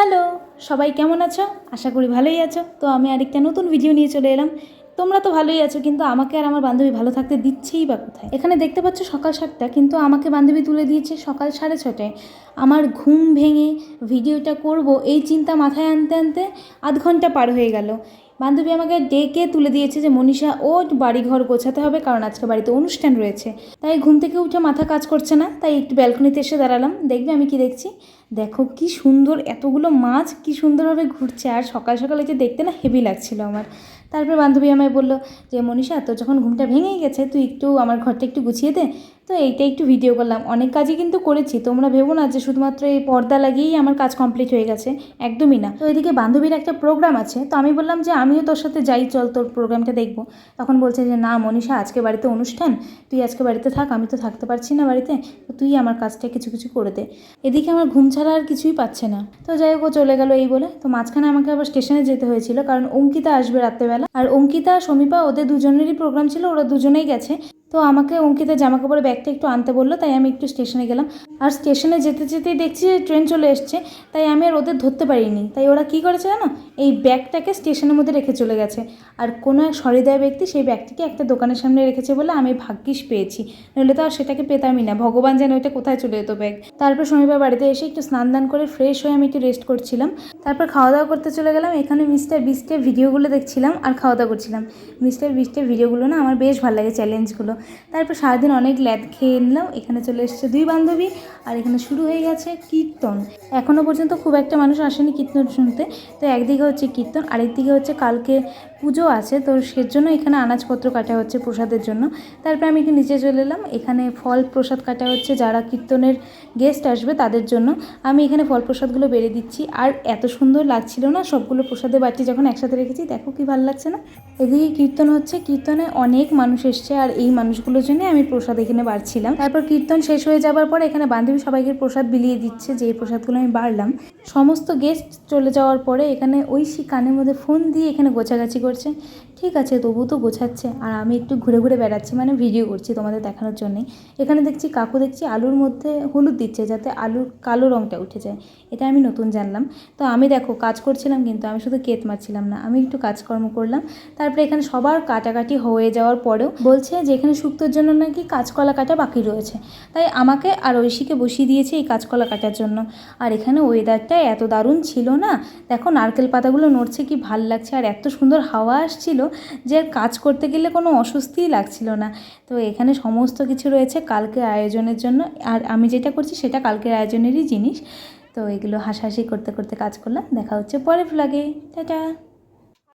Hello, সবাই কেমন আছো? আশা করি ভালোই আছো। তো আমি আরেকটা নতুন ভিডিও নিয়ে চলে এলাম। তোমরা তো ভালোই আছো, কিন্তু আমাকে আর আমার বান্ধবী ভালো থাকতে দিচ্ছেই বা কোথায়? এখানে দেখতে পাচ্ছ সকাল 7টা, কিন্তু আমাকে বান্ধবী তুলে দিয়েছে সকাল 6:30টায়। আমার ঘুম ভেঙে ভিডিওটা করব এই চিন্তা মাথায় আনতে আনতে আধ ঘন্টা পার হয়ে গেল। বান্ধবী আমাকে ডেকে তুলে দিয়েছে যে মনীষা ওঠ, বাড়িঘর গোছাতে হবে, কারণ আজকে বাড়িতে অনুষ্ঠান রয়েছে। তাই ঘুম থেকে উঠে মাথা কাজ করছে না, তাই একটু ব্যালকনিতে এসে দাঁড়ালাম। দেখবে আমি কি দেখছি? দেখো কি সুন্দর এতগুলো মাছ কি সুন্দরভাবে ঘুরছে, আর সকাল সকালে যে দেখতে না হেভি লাগছিল আমার। তারপর বান্ধবী আমায় বললো যে মনীষা, তোর যখন ঘুমটা ভেঙেই গেছে তুই একটু আমার ঘরটা একটু গুছিয়ে দে। তো এইটা একটু ভিডিও করলাম। অনেক কাজই কিন্তু করেছি, তোমরা ভেবো না যে শুধুমাত্র এই পর্দা লাগিয়েই আমার কাজ কমপ্লিট হয়ে গেছে, একদমই না। তো এদিকে বান্ধবীর একটা প্রোগ্রাম আছে, তো আমি বললাম যে আমিও তোর সাথে যাই, চল তোর প্রোগ্রামটা দেখবো। তখন বলছে যে না মনীষা, আজকে বাড়িতে অনুষ্ঠান, তুই আজকে বাড়িতে থাক, আমি তো থাকতে পারছি না বাড়িতে, তো তুই আমার কাজটা কিছু কিছু করে দে। এদিকে আমার ঘুম ছাড়া আর কিছুই পাচ্ছে না। তো যাই হোক, ও চলে গেল এই বলে। তো মাঝখানে আমাকে আবার স্টেশনে যেতে হয়েছিল, কারণ অঙ্কিতা আসবে রাত্রেবেলা, আর অঙ্কিতা সমীপা ওদের দুজনেরই প্রোগ্রাম ছিল, ওরা দুজনেই গেছে। তো আমাকে অঙ্কিতা জামাকাপড়ের ব্যাগটা একটু আনতে বললো, তাই আমি একটু স্টেশনে গেলাম। আর স্টেশনে যেতে যেতেই দেখছি যে ট্রেন চলে এসছে, তাই আমি আর ওদের ধরতে পারিনি। তাই ওরা কী করেছে জানো, এই ব্যাগটাকে স্টেশনের মধ্যে রেখে চলে গেছে। আর কোনো এক সহৃদয় ব্যক্তি সেই ব্যাগটিকে একটা দোকানের সামনে রেখেছে বলে আমি ভাগ্যিস পেয়েছি, নইলে তো আর সেটাকে পেতামই না। ভগবান যেন ওইটা কোথায় চলে যেত ব্যাগ। তারপর শনিবার বাড়িতে এসে একটু স্নান দান করে ফ্রেশ হয়ে আমি একটু রেস্ট করছিলাম। তারপর খাওয়া দাওয়া করতে চলে গেলাম। এখানে মিস্টার বিস্টের ভিডিওগুলো দেখছিলাম আর খাওয়া দাওয়া করছিলাম। মিস্টার বিস্টের ভিডিওগুলো না আমার বেশ ভালো লাগে, চ্যালেঞ্জগুলো। তারপর সারাদিন অনেক ল্যাদ খেয়ে নিলাম। এখানে চলে এসেছে দুই বান্ধবী, আর এখানে শুরু হয়ে গেছে কীর্তন। এখনও পর্যন্ত খুব একটা মানুষ আসেনি কীর্তন শুনতে। তো একদিকে হচ্ছে কীর্তন, আরেকদিকে হচ্ছে কালকে পুজো আছে, তো সেজন্য এখানে আনাজপত্র কাটা হচ্ছে প্রসাদের জন্য। তারপরে আমি একটু নিচে চলে এলাম। এখানে ফল প্রসাদ কাটা হচ্ছে, যারা কীর্তনের গেস্ট আসবে তাদের জন্য। আমি এখানে ফল প্রসাদগুলো বেড়ে দিচ্ছি, আর এত সুন্দর লাগছিল না সবগুলো প্রসাদের বাটি যখন একসাথে রেখেছি। দেখো কি ভালো লাগছে না? এদিকে কীর্তন হচ্ছে, কীর্তনে অনেক মানুষ এসছে, আর এই মানুষগুলোর জন্য আমি প্রসাদ এখানে বাড়ছিলাম। তারপর কীর্তন শেষ হয়ে যাবার পর এখানে বান্ধবী সবাইকে প্রসাদ বিলিয়ে দিচ্ছে, যে প্রসাদগুলো আমি বাড়লাম। সমস্ত গেস্ট চলে যাওয়ার পরে এখানে ঐশী কানের মধ্যে ফোন দিয়ে এখানে গোছাগাছি করছে। ঠিক আছে, তবু তো গোছাচ্ছে, আর আমি একটু ঘুরে ঘুরে বেড়াচ্ছি, মানে ভিডিও করছি তোমাদের দেখানোর জন্যই। এখানে দেখছি কাকু দেখছি আলুর মধ্যে হলুদ দিচ্ছে, যাতে আলুর কালো রঙটা উঠে যায়। এটা আমি নতুন জানলাম। তো আমি দেখো কাজ করছিলাম, কিন্তু আমি শুধু কেত মারছিলাম না, আমি একটু কাজকর্ম করলাম। তারপরে এখানে সবার কাটাকাটি হয়ে যাওয়ার পরেও বলছে যে এখানে শুক্তোর জন্য নাকি কাঁচকলা কাটা বাকি রয়েছে, তাই আমাকে আর ঐশীকে বসিয়ে দিয়েছে এই কাঁচকলা কাটার জন্য। আর এখানে ওয়েদারটা এত দারুণ ছিল না, দেখো নারকেল পাতাগুলো নড়ছে, কি ভাল লাগছে, আর এত সুন্দর হাওয়া আসছিল যে কাজ করতে গেলে কোনো অস্বস্তিই লাগছিল না। তো এখানে সমস্ত কিছু রয়েছে কালকে আয়োজনের জন্য, আর আমি যেটা করছি সেটা কালকের আয়োজনেরই জিনিস। তো এগুলো হাসাহাসি করতে করতে কাজ করলাম। দেখা হচ্ছে পরের ভ্লগে। টাটা।